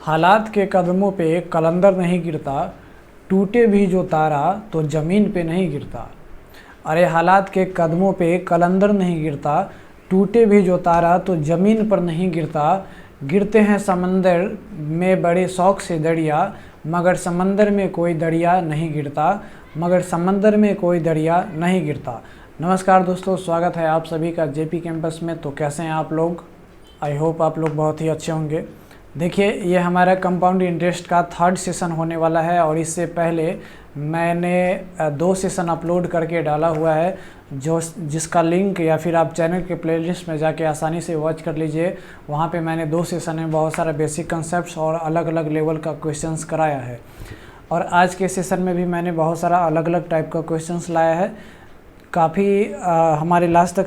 हालात के कदमों पे कलंदर नहीं गिरता, टूटे भी जो तारा तो ज़मीन पे नहीं गिरता। अरे हालात के कदमों पे कलंदर नहीं गिरता, टूटे भी जो तारा तो ज़मीन पर नहीं गिरता। गिरते हैं समंदर में बड़े शौक़ से दरिया, मगर समंदर में कोई दरिया नहीं गिरता, मगर समंदर में कोई दरिया नहीं गिरता। नमस्कार दोस्तों, स्वागत है आप सभी का जेपी कैंपस में। तो कैसे हैं आप लोग? आई होप आप लोग बहुत ही अच्छे होंगे। देखिए, ये हमारा कंपाउंड इंटरेस्ट का थर्ड सेशन होने वाला है और इससे पहले मैंने 2 सेशन अपलोड करके डाला हुआ है, जिसका लिंक या फिर आप चैनल के प्लेलिस्ट में जाके आसानी से वॉच कर लीजिए। वहाँ पे मैंने 2 सेशन में बहुत सारा बेसिक कंसेप्ट्स और अलग अलग लेवल का क्वेश्चंस कराया है। और आज के सेशन में भी मैंने बहुत सारा अलग अलग टाइप का क्वेश्चंस लाया है। काफ़ी हमारे लास्ट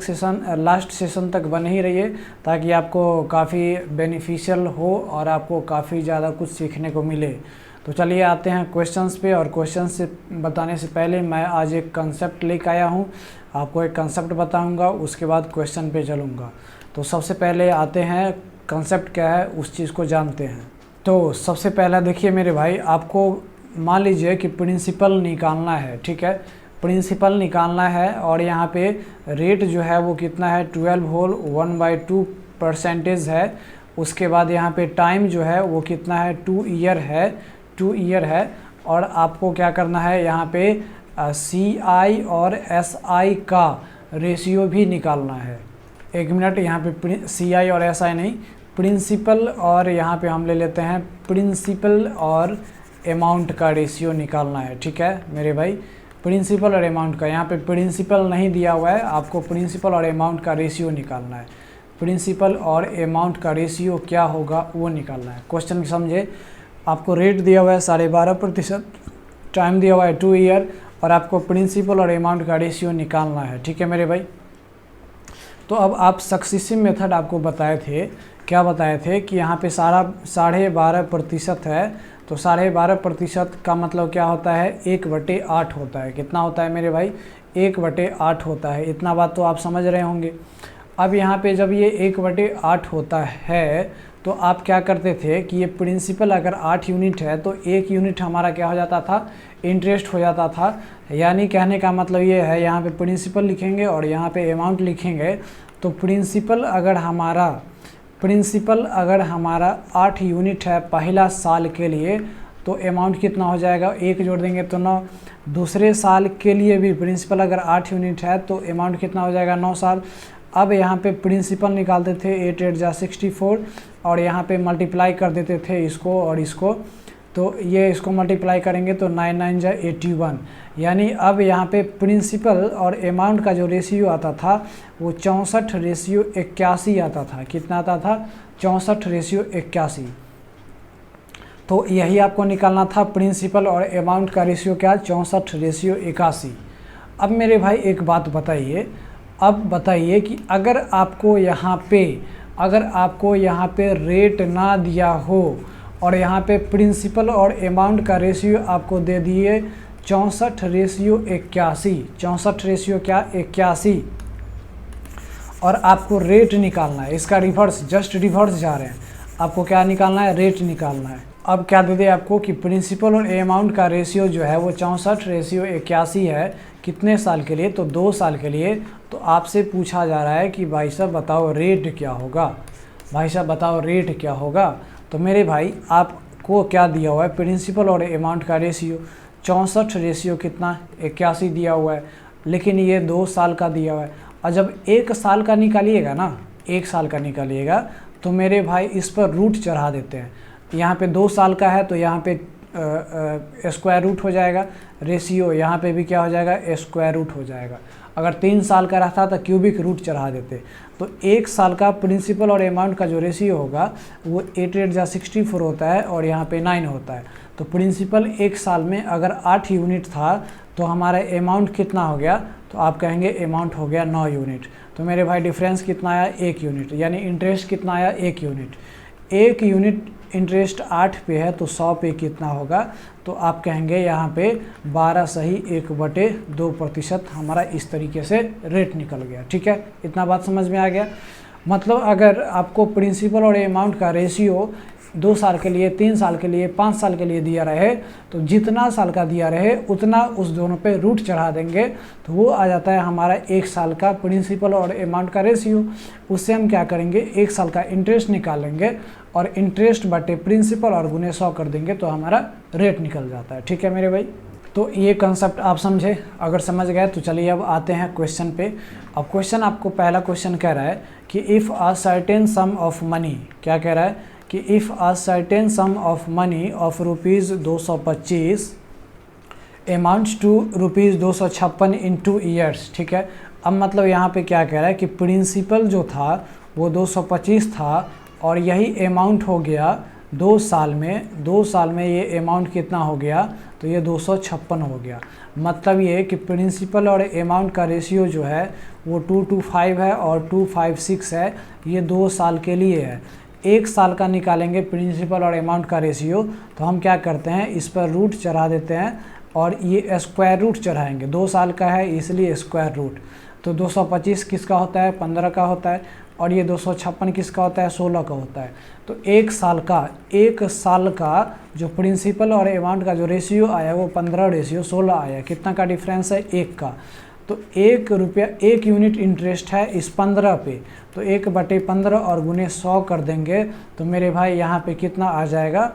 सेशन तक बने ही रहिए, ताकि आपको काफ़ी बेनिफिशियल हो और आपको काफ़ी ज़्यादा कुछ सीखने को मिले। तो चलिए आते हैं क्वेश्चंस पे। और क्वेश्चंस से बताने से पहले मैं आज एक कंसेप्ट लेकर आया हूँ। आपको एक कंसेप्ट बताऊँगा, उसके बाद क्वेश्चन पे चलूँगा। तो सबसे पहले आते हैं कंसेप्ट क्या है उस चीज़ को जानते हैं। तो सबसे पहला देखिए मेरे भाई, आपको मान लीजिए कि प्रिंसिपल निकालना है, ठीक है। प्रिंसिपल निकालना है और यहाँ पे रेट जो है वो कितना है, 12 होल 1/2% है। उसके बाद यहाँ पे टाइम जो है वो कितना है, 2 ईयर है। और आपको क्या करना है, यहाँ पे CI और SI का रेशियो भी निकालना है। एक मिनट, यहाँ पे CI और SI नहीं, प्रिंसिपल और यहाँ पे हम ले लेते हैं प्रिंसिपल और अमाउंट का रेशियो निकालना है, ठीक है मेरे भाई। प्रिंसिपल और अमाउंट का, यहाँ पे प्रिंसिपल नहीं दिया हुआ है, आपको प्रिंसिपल और अमाउंट का रेशियो निकालना है। प्रिंसिपल और अमाउंट का रेशियो क्या होगा वो निकालना है। क्वेश्चन समझे, आपको रेट दिया हुआ है 12.5%, टाइम दिया हुआ है 2 ईयर, और आपको प्रिंसिपल और अमाउंट का रेशियो निकालना है, ठीक है मेरे भाई। तो अब आप सक्सेसिव मेथड आपको बताए थे, क्या बताए थे कि यहाँ पे 12.5% है। तो 12.5% का मतलब क्या होता है, 1/8 होता है। कितना होता है मेरे भाई, 1/8 होता है। इतना बात तो आप समझ रहे होंगे। अब यहाँ पे जब ये 1/8 होता है तो आप क्या करते थे कि ये प्रिंसिपल अगर 8 यूनिट है तो 1 यूनिट हमारा क्या हो जाता था, इंटरेस्ट हो जाता था। यानी कहने का मतलब ये है, यहाँ पे प्रिंसिपल लिखेंगे और यहाँ पे अमाउंट लिखेंगे। तो प्रिंसिपल अगर हमारा 8 यूनिट है पहला साल के लिए, तो अमाउंट कितना हो जाएगा, 1 जोड़ देंगे तो 9। दूसरे साल के लिए भी प्रिंसिपल अगर 8 यूनिट है तो अमाउंट कितना हो जाएगा, 9 साल। अब यहाँ पे प्रिंसिपल निकालते थे 8 8 जा 64, और यहाँ पे मल्टीप्लाई कर देते थे इसको और इसको। तो ये इसको मल्टीप्लाई करेंगे तो 9 9 जा 81। यानी अब यहाँ पे प्रिंसिपल और अमाउंट का जो रेशियो आता था वो 64:81 आता था। कितना आता था, 64:81। तो यही आपको निकालना था, प्रिंसिपल और अमाउंट का रेशियो क्या, 64:81। अब मेरे भाई एक बात बताइए, अब बताइए कि अगर आपको यहाँ पे रेट ना दिया हो और यहाँ पे प्रिंसिपल और अमाउंट का रेशियो आपको दे दिए 64:81, 64:81, और आपको रेट निकालना है। इसका जस्ट रिवर्स जा रहे हैं। आपको क्या निकालना है, रेट निकालना है। अब क्या दे दे आपको कि प्रिंसिपल और अमाउंट का रेशियो जो है वो 64:81 है। कितने साल के लिए, तो 2 साल के लिए। तो आपसे पूछा जा रहा है कि भाई साहब बताओ रेट क्या होगा, भाई साहब बताओ रेट क्या होगा। तो मेरे भाई आपको क्या दिया हुआ है, प्रिंसिपल और अमाउंट का रेशियो 64 रेशियो कितना, 81 दिया हुआ है, लेकिन ये 2 साल का दिया हुआ है। और जब 1 साल का निकालिएगा ना, 1 साल का निकालिएगा तो मेरे भाई इस पर रूट चढ़ा देते हैं। यहाँ पे 2 साल का है तो यहाँ पे स्क्वायर रूट हो जाएगा, रेशियो यहाँ पे भी क्या हो जाएगा, स्क्वायर रूट हो जाएगा। अगर 3 साल का रहता तो क्यूबिक रूट चढ़ा देते। तो 1 साल का प्रिंसिपल और अमाउंट का जो रेशियो होगा वो 8 8 जा 64 होता है और यहाँ पे 9 होता है। तो प्रिंसिपल 1 साल में अगर 8 यूनिट था तो हमारा अमाउंट कितना हो गया, तो आप कहेंगे अमाउंट हो गया 9 यूनिट। तो मेरे भाई डिफरेंस कितना आया, 1 यूनिट। यानी इंटरेस्ट कितना आया, 1 यूनिट। 1 यूनिट इंटरेस्ट 8 पे है तो 100 पे कितना होगा, तो आप कहेंगे यहाँ पे 12 सही 1/2% हमारा इस तरीके से रेट निकल गया। ठीक है, इतना बात समझ में आ गया। मतलब अगर आपको प्रिंसिपल और अमाउंट का रेशियो 2 साल के लिए, 3 साल के लिए, 5 साल के लिए दिया रहे, तो जितना साल का दिया रहे उतना उस दोनों पे रूट चढ़ा देंगे, तो वो आ जाता है हमारा 1 साल का प्रिंसिपल और अमाउंट का रेशियो। उससे हम क्या करेंगे, 1 साल का इंटरेस्ट निकालेंगे और इंटरेस्ट बटे प्रिंसिपल और गुने 100 कर देंगे, तो हमारा रेट निकल जाता है। ठीक है मेरे भाई, तो ये कंसेप्ट आप समझे। अगर समझ गए तो चलिए अब आते हैं क्वेश्चन पे। अब क्वेश्चन आपको, पहला क्वेश्चन कह रहा है कि if a certain sum of money, क्या कह रहा है कि if a certain sum of money of rupees 225 amounts to rupees 256 in 2 years. ठीक है, अब मतलब यहाँ पे क्या कह रहा है कि प्रिंसिपल जो था वो 225 था और यही अमाउंट हो गया 2 साल में। 2 साल में ये अमाउंट कितना हो गया, तो ये 256 हो गया। मतलब ये कि प्रिंसिपल और अमाउंट का रेशियो जो है वो 2:5 है और 2:6 है। ये 2 साल के लिए है। 1 साल का निकालेंगे प्रिंसिपल और अमाउंट का रेशियो, तो हम क्या करते हैं, इस पर रूट चढ़ा देते हैं और ये स्क्वायर रूट चढ़ाएंगे। 2 साल का है इसलिए स्क्वायर रूट। तो 225 किसका होता है, 15 का होता है, और ये 256 किसका होता है, 16 का होता है। तो 1 साल का जो प्रिंसिपल और अमाउंट का जो रेशियो आया वो 15:16 आया। कितना का डिफरेंस है, 1 का। तो 1 रुपया 1 यूनिट इंटरेस्ट है इस 15 पे, तो 1/15 और गुने 100 कर देंगे, तो मेरे भाई यहाँ पे कितना आ जाएगा,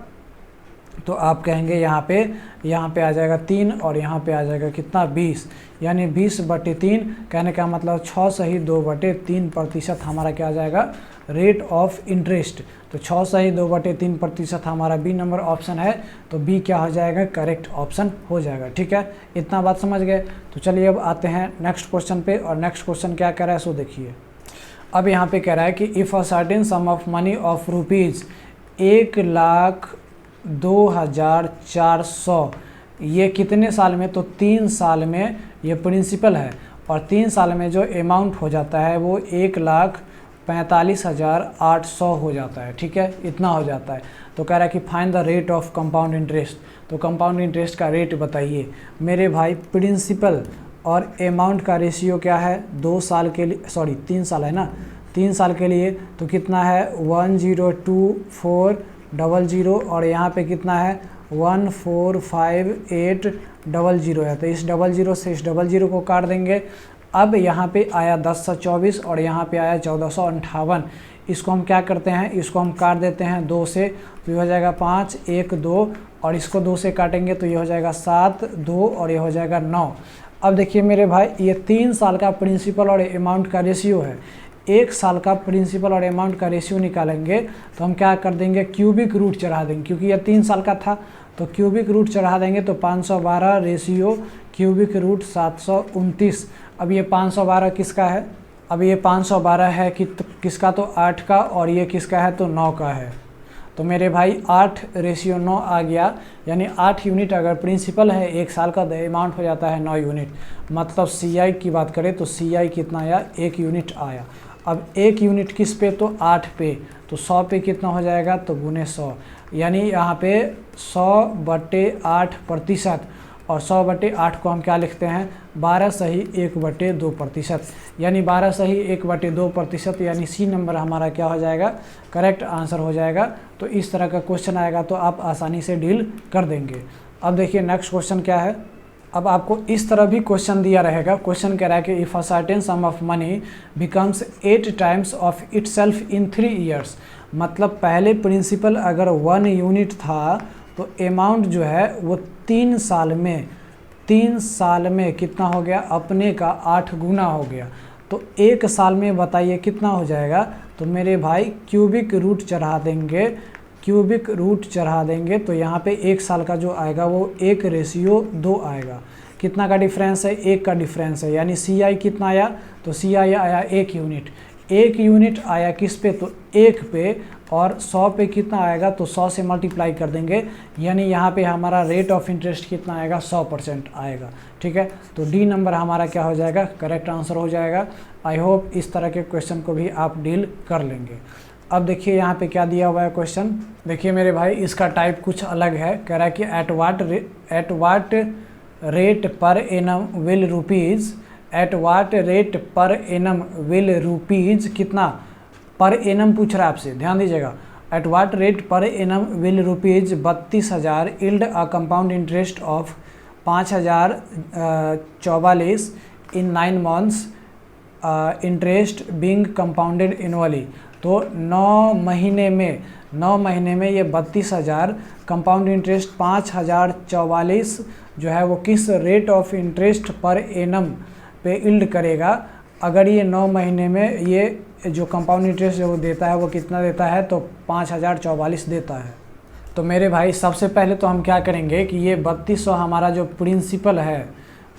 तो आप कहेंगे यहाँ पे आ जाएगा 3 और यहाँ पे आ जाएगा कितना, 20, यानी 20/3। कहने का मतलब 6 सही 2/3% हमारा क्या आ जाएगा, रेट ऑफ इंटरेस्ट। तो 6 सही 2/3% हमारा बी नंबर ऑप्शन है, तो बी क्या हो जाएगा, करेक्ट ऑप्शन हो जाएगा। ठीक है, इतना बात समझ गए। तो चलिए अब आते हैं नेक्स्ट क्वेश्चन पे, और नेक्स्ट क्वेश्चन क्या कह रहा है सो देखिए। अब यहाँ पे कह रहा है कि if a certain sum of money of rupees 1,02,400, ये कितने साल में, तो 3 साल में ये प्रिंसिपल है, और 3 साल में जो अमाउंट हो जाता है वो 1,45,800 हो जाता है। ठीक है, इतना हो जाता है। तो कह रहा है कि find the rate of compound interest, तो कंपाउंड इंटरेस्ट का रेट बताइए। मेरे भाई प्रिंसिपल और अमाउंट का रेशियो क्या है, 2 साल के लिए, सॉरी 3 साल है ना, 3 साल के लिए तो कितना है 1,024,000, और यहाँ पे कितना है 1,458,000 है। तो इस 00 से इस 00 को काट देंगे। अब यहाँ पे आया 1024 और यहाँ पे आया 1458। इसको हम क्या करते हैं, इसको हम काट देते हैं 2 से, तो ये हो जाएगा 5, 1, 2, और इसको 2 से काटेंगे तो ये हो जाएगा 7, 2, और ये हो जाएगा 9। अब देखिए मेरे भाई, ये 3 साल का प्रिंसिपल और अमाउंट का रेशियो है। 1 साल का प्रिंसिपल और अमाउंट का रेशियो निकालेंगे तो हम क्या कर देंगे, क्यूबिक रूट चढ़ा देंगे, क्योंकि यह 3 साल का था तो क्यूबिक रूट चढ़ा देंगे। तो 512 रेशियो क्यूबिक रूट 729। अब ये 512 किसका है, अब ये 512 है कि किसका, तो 8 का, और ये किसका है, तो 9 का है। तो मेरे भाई 8:9 आ गया, यानी 8 यूनिट अगर प्रिंसिपल है 1 साल का, अमाउंट हो जाता है 9 यूनिट। मतलब CI की बात करें तो CI कितना आया, 1 यूनिट आया। अब 1 यूनिट किस पे, तो 8 पे, तो 100 पे कितना हो जाएगा, तो गुने 100, यानी यहाँ पे 100/8%, और 100/8 को हम क्या लिखते हैं, 12 सही 1/2%, यानी 12 सही 1/2%, यानी सी नंबर हमारा क्या हो जाएगा, करेक्ट आंसर हो जाएगा। तो इस तरह का क्वेश्चन आएगा तो आप आसानी से डील कर देंगे। अब देखिए नेक्स्ट क्वेश्चन क्या है। अब आपको इस तरह भी क्वेश्चन दिया रहेगा। क्वेश्चन कह रहा है कि if a certain sum of money becomes 8 times of itself in 3 years, मतलब पहले प्रिंसिपल अगर 1 यूनिट था तो अमाउंट जो है वो 3 साल में कितना हो गया, अपने का 8 गुना हो गया। तो 1 साल में बताइए कितना हो जाएगा, तो मेरे भाई क्यूबिक रूट चढ़ा देंगे तो यहाँ पे 1 साल का जो आएगा वो 1:2 आएगा। कितना का डिफरेंस है, 1 का डिफरेंस है, यानी CI कितना आया, तो CI आया 1 यूनिट। 1 यूनिट आया किस पे, तो 1 पे, और 100 पे कितना आएगा, तो 100 से मल्टीप्लाई कर देंगे, यानी यहाँ पे हमारा रेट ऑफ इंटरेस्ट कितना आएगा, 100% आएगा। ठीक है, तो डी नंबर हमारा क्या हो जाएगा, करेक्ट आंसर हो जाएगा। आई होप इस तरह के क्वेश्चन को भी आप डील कर लेंगे। अब देखिए यहाँ पे क्या दिया हुआ है क्वेश्चन, देखिए मेरे भाई इसका टाइप कुछ अलग है। कह रहा है कि at what rate per annum will rupees, at what rate per annum will rupees, कितना पर एनम पूछ रहा है आपसे, ध्यान दीजिएगा। At what rate per annum will rupees 32,000 yield a compound interest of 5,044 in 9 months interest being compounded annually. तो 9 महीने में ये 32,000 कंपाउंड इंटरेस्ट 5,044 जो है वो किस rate of interest per annum पे इल्ड करेगा। अगर ये 9 महीने में ये जो कंपाउंड इंटरेस्ट जो देता है वो कितना देता है, तो 5,044 देता है। तो मेरे भाई सबसे पहले तो हम क्या करेंगे कि ये 3200 हमारा जो प्रिंसिपल है,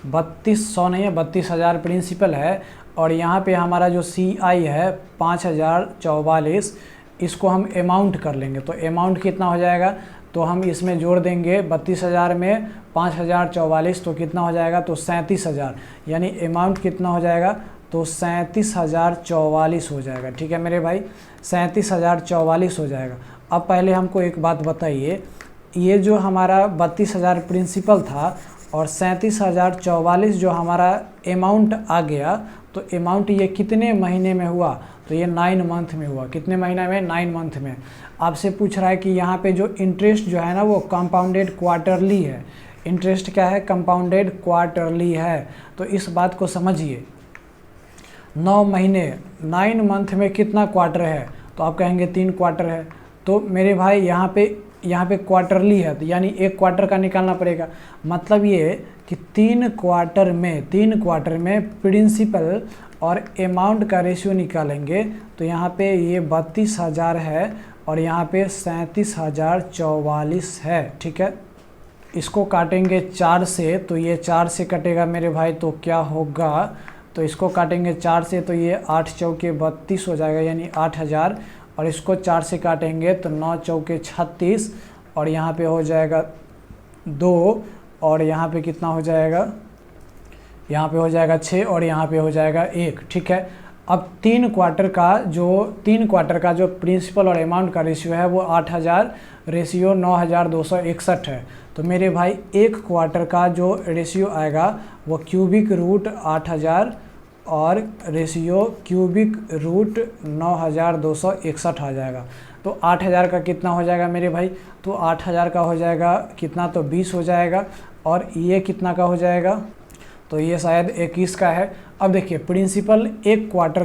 3200 नहीं है 32,000 प्रिंसिपल है, और यहाँ पे हमारा जो CI है 5,044, इसको हम अमाउंट कर लेंगे। तो अमाउंट कितना हो जाएगा, तो हम इसमें जोड़ देंगे 32,000 में 5,044, तो कितना हो जाएगा, तो 37,000, यानी अमाउंट कितना हो जाएगा, तो 37,044 हो जाएगा। ठीक है मेरे भाई, 37,044 हो जाएगा। अब पहले हमको एक बात बताइए, ये जो हमारा 32,000 प्रिंसिपल था और 37,044 जो हमारा अमाउंट आ गया, तो अमाउंट ये कितने महीने में हुआ, तो ये 9 मंथ में हुआ। कितने महीने में, 9 मंथ में। आपसे पूछ रहा है कि यहाँ पे जो इंटरेस्ट जो है ना वो कंपाउंडेड क्वार्टरली है। इंटरेस्ट क्या है, कंपाउंडेड क्वार्टरली है। तो इस बात को समझिए, 9 महीने 9 मंथ में कितना क्वार्टर है, तो आप कहेंगे 3 क्वार्टर है। तो मेरे भाई यहाँ पे क्वार्टरली है, तो यानी एक क्वार्टर का निकालना पड़ेगा। मतलब ये कि 3 क्वार्टर में प्रिंसिपल और अमाउंट का रेशियो निकालेंगे। तो यहाँ पे ये 32,000 है और यहाँ पे 37,044 है। ठीक है, इसको काटेंगे 4 से, तो ये 4 से कटेगा मेरे भाई, तो क्या होगा, तो इसको काटेंगे 4 से, तो ये 8 चौके 32 हो जाएगा, यानी 8,000। और इसको 4 से काटेंगे तो 9 चौके 36, और यहाँ पे हो जाएगा 2, और यहाँ पे कितना हो जाएगा, यहाँ पे हो जाएगा 6, और यहाँ पे हो जाएगा 1। ठीक है, अब 3 क्वार्टर का जो प्रिंसिपल और अमाउंट का रेशियो है वो 8,000 रेशियो 9,261 है। तो मेरे भाई एक क्वार्टर का जो रेशियो आएगा वो क्यूबिक रूट 8,000 और रेशियो क्यूबिक रूट 9,261 आ जाएगा। तो 8,000 का कितना हो जाएगा मेरे भाई, तो 8,000 का हो जाएगा कितना, तो 20 हो जाएगा। और ये कितना का हो जाएगा, तो ये शायद 21 का है। अब देखिए प्रिंसिपल एक क्वार्टर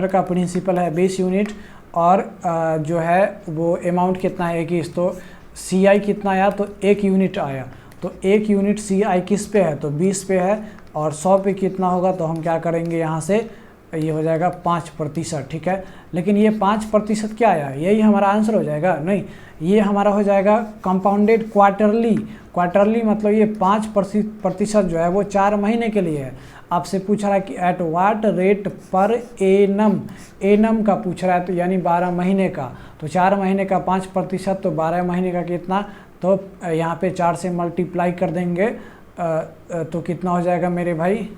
का प्रिंसिपल है 20 यूनिट, और जो है वो अमाउंट कितना है 21। तो CI कितना आया, तो 1 यूनिट आया। तो 1 यूनिट CI किस पे है, तो 20 पे है, और 100 पे कितना होगा, तो हम क्या करेंगे यहाँ से, ये हो जाएगा 5%। ठीक है, लेकिन ये 5% क्या आया, यही हमारा आंसर हो जाएगा, नहीं, ये हमारा हो जाएगा कंपाउंडेड क्वार्टरली मतलब ये 5% जो है वो 4 महीने के लिए है। आपसे पूछ रहा है कि at what rate per annum का पूछ रहा है, तो यानी 12 महीने का। तो 4 महीने का 5%, तो 12 महीने का कितना, तो यहाँ पे 4 से मल्टीप्लाई कर देंगे, तो कितना हो जाएगा मेरे भाई,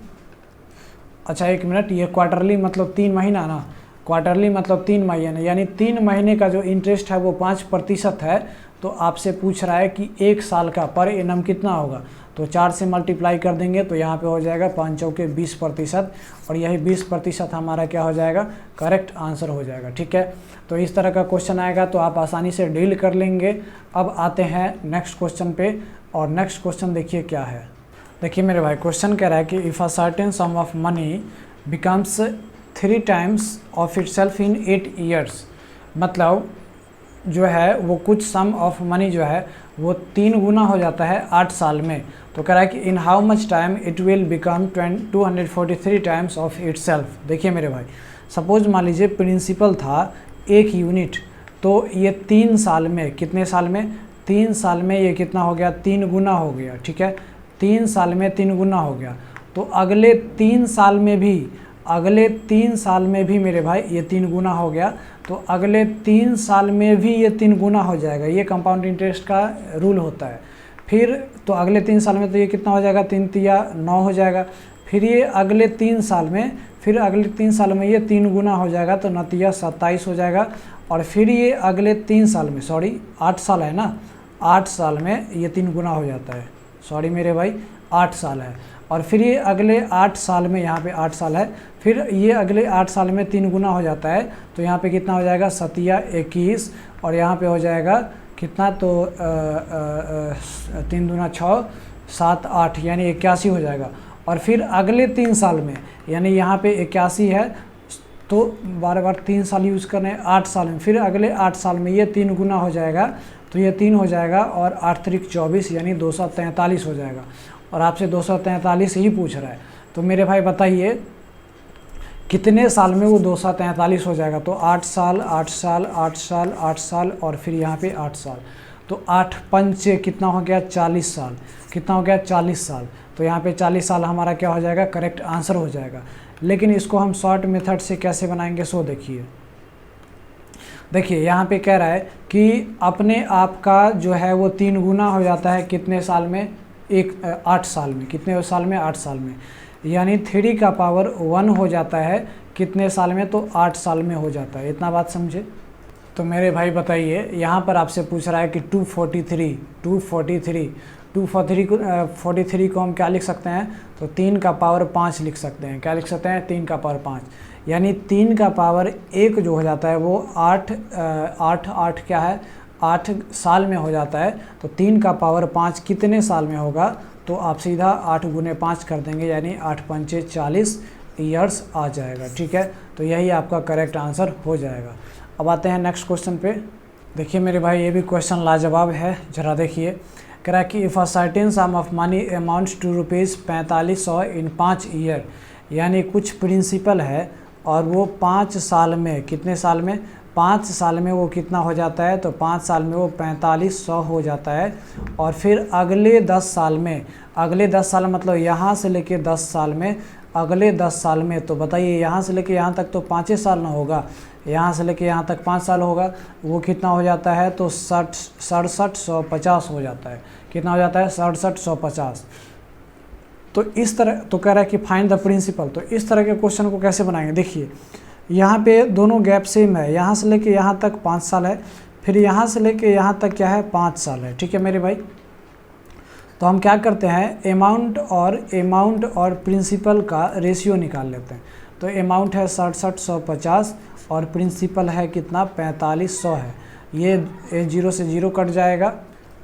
अच्छा 1 मिनट, ये क्वार्टरली मतलब 3 महीना ना, क्वार्टरली मतलब 3 महीने, यानी 3 महीने का जो इंटरेस्ट है वो 5% है। तो आपसे पूछ रहा है कि 1 साल का पर एनम कितना होगा, तो 4 से मल्टीप्लाई कर देंगे, तो यहाँ पे हो जाएगा 5 चौके 20%, और यही 20% हमारा क्या हो जाएगा, करेक्ट आंसर हो जाएगा। ठीक है, तो इस तरह का क्वेश्चन आएगा तो आप आसानी से डील कर लेंगे। अब आते हैं नेक्स्ट क्वेश्चन पे, और नेक्स्ट क्वेश्चन देखिए क्या है। देखिए मेरे भाई क्वेश्चन कह रहा है कि if a certain sum of money becomes 3 times of itself in 8 years, मतलब जो है वो कुछ सम ऑफ मनी जो है वो 3 गुना हो जाता है 8 साल में। तो कह रहा है कि in how much time it will become 243 times of itself. देखिए मेरे भाई, सपोज मान लीजिए प्रिंसिपल था 1 यूनिट, तो ये 3 साल में, कितने साल में, 3 साल में ये कितना हो गया, 3 गुना हो गया। ठीक है, 3 साल में 3 गुना हो गया। तो अगले 3 साल में भी मेरे भाई ये 3 गुना हो गया, तो अगले 3 साल में भी ये 3 गुना हो जाएगा। ये कंपाउंड इंटरेस्ट का रूल होता है। फिर तो अगले 3 साल में तो ये कितना हो जाएगा, 3 तिया 9 हो जाएगा। फिर ये अगले 3 साल में, ये 3 गुना हो जाएगा, तो 9 तिया 27 हो जाएगा। और फिर ये अगले 3 साल में, 8 साल है ना, 8 साल में ये 3 गुना हो जाता है। मेरे भाई 8 साल है। और फिर ये अगले 8 साल में, यहाँ पे 8 साल है, फिर ये अगले 8 साल में 3 गुना हो जाता है, तो यहाँ पे कितना हो जाएगा 21, और यहाँ पे हो जाएगा कितना, तो 3 दूना 6, 7 8 यानी 81 हो जाएगा। और फिर अगले 3 साल में, यानी यहाँ पे 81 है, तो बार बार 3 साल यूज़ करने हैं, 8 साल में, फिर अगले 8 साल में ये 3 गुना हो जाएगा, तो ये 3 हो जाएगा, और 8 त्रिक 24 यानी 243 हो जाएगा। और आपसे 243 ही पूछ रहा है, तो मेरे भाई बताइए कितने साल में वो 243 हो जाएगा। तो 8 साल 8 साल 8 साल 8 साल और फिर यहाँ पे 8 साल, तो 8 पंचे कितना हो गया 40 साल, कितना हो गया 40 साल। तो यहाँ पे 40 साल हमारा क्या हो जाएगा, करेक्ट आंसर हो जाएगा। लेकिन इसको हम शॉर्ट मेथड से कैसे बनाएंगे, सो देखिए यहाँ पे कह रहा है कि अपने आप का जो है वो 3 गुना हो जाता है कितने साल में, 8 साल में। कितने साल में, 8 साल में, यानी 3 का पावर 1 हो जाता है कितने साल में, तो 8 साल में हो जाता है। इतना बात समझे। तो मेरे भाई बताइए, यहाँ पर आपसे पूछ रहा है कि 243 को हम क्या लिख सकते हैं, तो 3 का पावर 5 लिख सकते हैं। क्या लिख सकते हैं, 3 का पावर 5, यानी 3 का पावर 1 जो हो जाता है वो 8 क्या है, 8 साल में हो जाता है। तो 3 का पावर 5 कितने साल में होगा, तो आप सीधा 8 गुने 5 कर देंगे, यानी 8 पंचे 40 ईयर्स आ जाएगा। ठीक है, तो यही आपका करेक्ट आंसर हो जाएगा। अब आते हैं नेक्स्ट क्वेश्चन पे। देखिए मेरे भाई, ये भी क्वेश्चन लाजवाब है, ज़रा देखिए। कह रहा है कि if a certain sum of money amounts to ₹4500 in 5 year, यानी कुछ प्रिंसिपल है और वो 5 साल में, कितने साल में, 5 साल में वो कितना हो जाता है, तो 5 साल में वो 4500 हो जाता है। और फिर अगले 10 साल में, अगले 10 साल मतलब यहाँ से लेके 10 साल में, अगले 10 साल में, तो बताइए यहाँ से लेके यहाँ तक तो 5 साल ना होगा, यहाँ से लेके यहाँ तक 5 साल होगा, वो कितना हो जाता है, तो 6750 हो जाता है। कितना हो जाता है, 6750। तो इस तरह, तो कह रहा है कि फाइंड द प्रिंसिपल। तो इस तरह के क्वेश्चन को कैसे बनाएंगे, देखिए यहाँ पे दोनों गैप सेम है, यहाँ से लेके यहाँ तक 5 साल है, फिर यहाँ से लेके यहाँ तक क्या है, 5 साल है। ठीक है मेरे भाई, तो हम क्या करते हैं, अमाउंट और प्रिंसिपल का रेशियो निकाल लेते हैं। तो अमाउंट है 6750 और प्रिंसिपल है कितना, 4500 है। ये 0 से 0 कट जाएगा,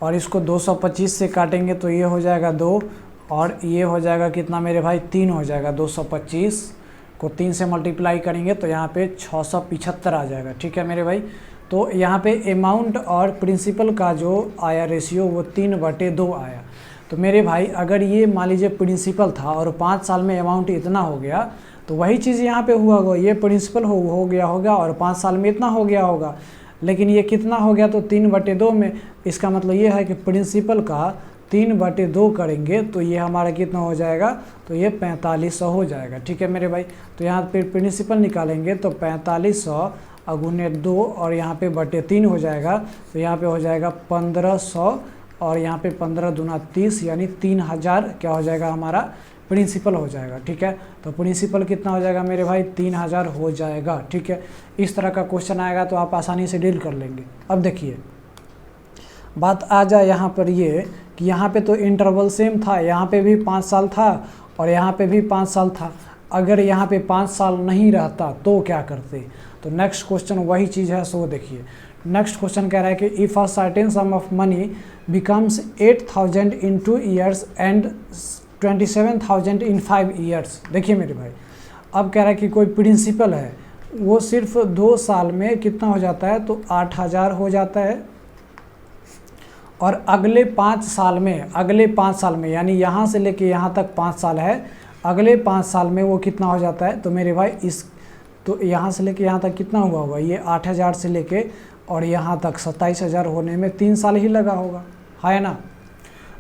और इसको 225 से काटेंगे तो ये हो जाएगा 2, और ये हो जाएगा कितना मेरे भाई, 3 हो जाएगा। 225 को 3 से मल्टीप्लाई करेंगे तो यहाँ पे 675 आ जाएगा। ठीक है मेरे भाई, तो यहाँ पे अमाउंट और प्रिंसिपल का जो आया रेशियो वो 3/2 आया। तो मेरे भाई अगर ये मान लीजिए प्रिंसिपल था और 5 साल में अमाउंट इतना हो गया, तो वही चीज़ यहाँ पे हुआ होगा, ये प्रिंसिपल हो गया होगा और 5 साल में इतना हो गया होगा। लेकिन ये कितना हो गया, तो 3/2 में। इसका मतलब ये है कि प्रिंसिपल का 3/2 करेंगे तो ये हमारा कितना हो जाएगा, तो ये 4500 हो जाएगा। ठीक है मेरे भाई, तो यहाँ पे प्रिंसिपल निकालेंगे तो 4500 गुने 2 और यहाँ पे बटे 3 हो जाएगा, तो यहाँ पे हो जाएगा 1500 और यहाँ पे 15 दूना 30 यानी 3000 क्या हो जाएगा, हमारा प्रिंसिपल हो जाएगा। ठीक है, तो प्रिंसिपल कितना हो जाएगा मेरे भाई, 3000 हो जाएगा। ठीक है, इस तरह का क्वेश्चन आएगा तो आप आसानी से डील कर लेंगे। अब देखिए बात आ जाए यहाँ पर ये कि यहाँ पे तो इंटरवल सेम था, यहाँ पे भी 5 साल था और यहाँ पे भी 5 साल था। अगर यहाँ पे 5 साल नहीं रहता तो क्या करते, तो नेक्स्ट क्वेश्चन वही चीज़ है। सो देखिए नेक्स्ट क्वेश्चन कह रहा है कि if a certain sum of money becomes 8000 in 2 years and 27000 in 5 years. देखिए मेरे भाई, अब कह रहा है कि कोई प्रिंसिपल है वो सिर्फ 2 साल में कितना हो जाता है, तो 8000 हो जाता है। और अगले 5 साल में यानी यहाँ से लेके यहाँ तक 5 साल है, अगले 5 साल में वो कितना हो जाता है, तो मेरे भाई तो यहाँ से लेके यहाँ तक कितना हुआ होगा, ये 8000 से लेके और यहाँ तक 27000 होने में 3 साल ही लगा होगा, है ना।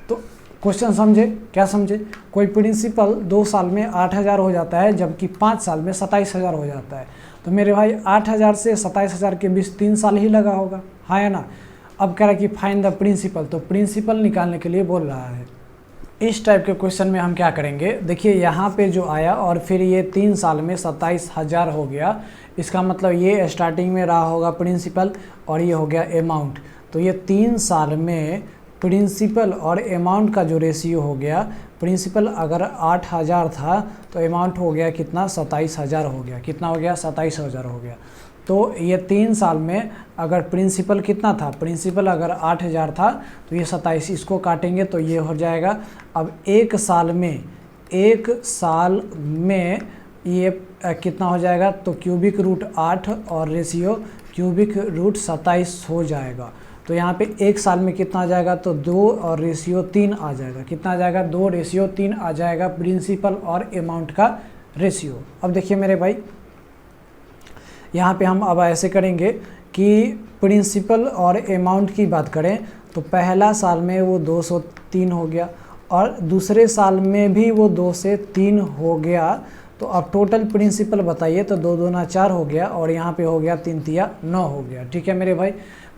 तो क्वेश्चन समझे, क्या समझे, कोई प्रिंसिपल 2 साल में 8000 हो जाता है जबकि 5 साल में 27000 हो जाता है। तो मेरे भाई 8000 से 27000 के बीच 3 साल ही लगा होगा, है ना। अब कह रहा है कि फाइंड द प्रिंसिपल, तो प्रिंसिपल निकालने के लिए बोल रहा है। इस टाइप के क्वेश्चन में हम क्या करेंगे, देखिए यहाँ पे जो आया और फिर ये 3 साल में 27000 हो गया, इसका मतलब ये स्टार्टिंग में रहा होगा प्रिंसिपल और ये हो गया अमाउंट। तो ये 3 साल में प्रिंसिपल और अमाउंट का जो रेशियो हो गया प्रिंसिपल अगर 8,000 था तो अमाउंट हो गया कितना, 27,000 हो गया। कितना हो गया, 27,000 हो गया। तो ये 3 साल में अगर प्रिंसिपल कितना था, प्रिंसिपल अगर 8,000 था तो ये 27, इसको काटेंगे तो ये हो जाएगा। अब एक साल में ये कितना हो जाएगा, तो क्यूबिक रूट 8 और रेशियो क्यूबिक रूट 27 हो जाएगा। तो यहाँ पे एक साल में कितना आ जाएगा, तो 2 और रेशियो 3 आ जाएगा। कितना आ जाएगा, 2 रेशियो 3 आ जाएगा प्रिंसिपल और अमाउंट का रेशियो। अब देखिए मेरे भाई, यहाँ पे हम अब ऐसे करेंगे कि प्रिंसिपल और अमाउंट की बात करें तो पहला साल में वो 2 से 3 हो गया और दूसरे साल में भी वो 2 से 3 हो गया। तो अब टोटल प्रिंसिपल बताइए, तो 2 दूना 4 हो गया और यहाँ पे हो गया 3 तिया 9 हो गया। ठीक है मेरे भाई,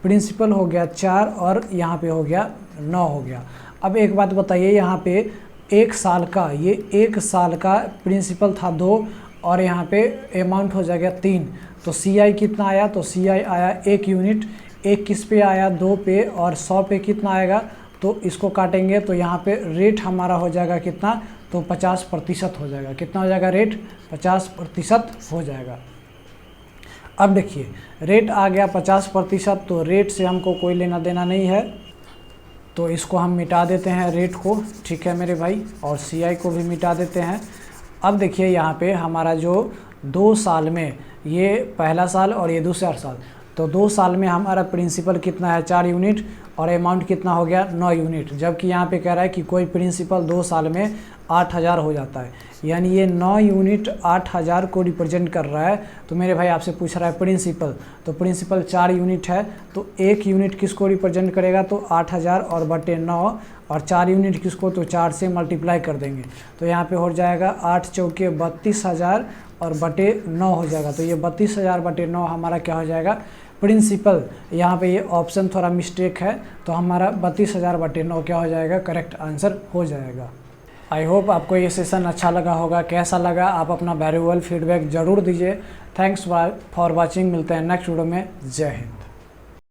प्रिंसिपल हो गया 4 और यहाँ पे हो गया 9 हो गया। अब एक बात बताइए, यहाँ पे एक साल का, ये एक साल का प्रिंसिपल था 2 और यहाँ पे अमाउंट हो जाएगा 3। तो CI कितना आया, तो CI आया 1 यूनिट। 1 किस पे आया, 2 पे, और 100 पे कितना आएगा, तो इसको काटेंगे तो यहाँ पे रेट हमारा हो जाएगा कितना, तो 50% हो जाएगा। कितना हो जाएगा, रेट 50% हो जाएगा। अब देखिए रेट आ गया 50%, तो रेट से हमको कोई लेना देना नहीं है, तो इसको हम मिटा देते हैं रेट को। ठीक है मेरे भाई, और CI को भी मिटा देते हैं। अब देखिए यहाँ पे हमारा जो 2 साल में, ये पहला साल और ये दूसरा साल, तो 2 साल में हमारा प्रिंसिपल कितना है, 4 यूनिट, और अमाउंट कितना हो गया, 9 यूनिट। जबकि यहाँ पे कह रहा है कि कोई प्रिंसिपल 2 साल में 8,000 हो जाता है, यानी ये 9 यूनिट 8,000 को रिप्रेजेंट कर रहा है। तो मेरे भाई आपसे पूछ रहा है प्रिंसिपल, तो प्रिंसिपल 4 यूनिट है, तो 1 यूनिट किसको रिप्रेजेंट करेगा, तो 8,000 और बटे 9, और 4 यूनिट किसको, तो 4 से मल्टीप्लाई कर देंगे तो यहाँ पे हो जाएगा 8 चौके 32,000 और बटे 9 हो जाएगा। तो ये 32,000 बटे 9 हमारा क्या हो जाएगा, प्रिंसिपल। यहाँ पे ये ऑप्शन थोड़ा मिस्टेक है, तो हमारा 32,000 बटे 9 क्या हो जाएगा, करेक्ट आंसर हो जाएगा। आई होप आपको ये सेशन अच्छा लगा होगा। कैसा लगा आप अपना वैल्यूएबल फीडबैक ज़रूर दीजिए। Thanks for watching. मिलते हैं नेक्स्ट वीडियो में। जय हिंद।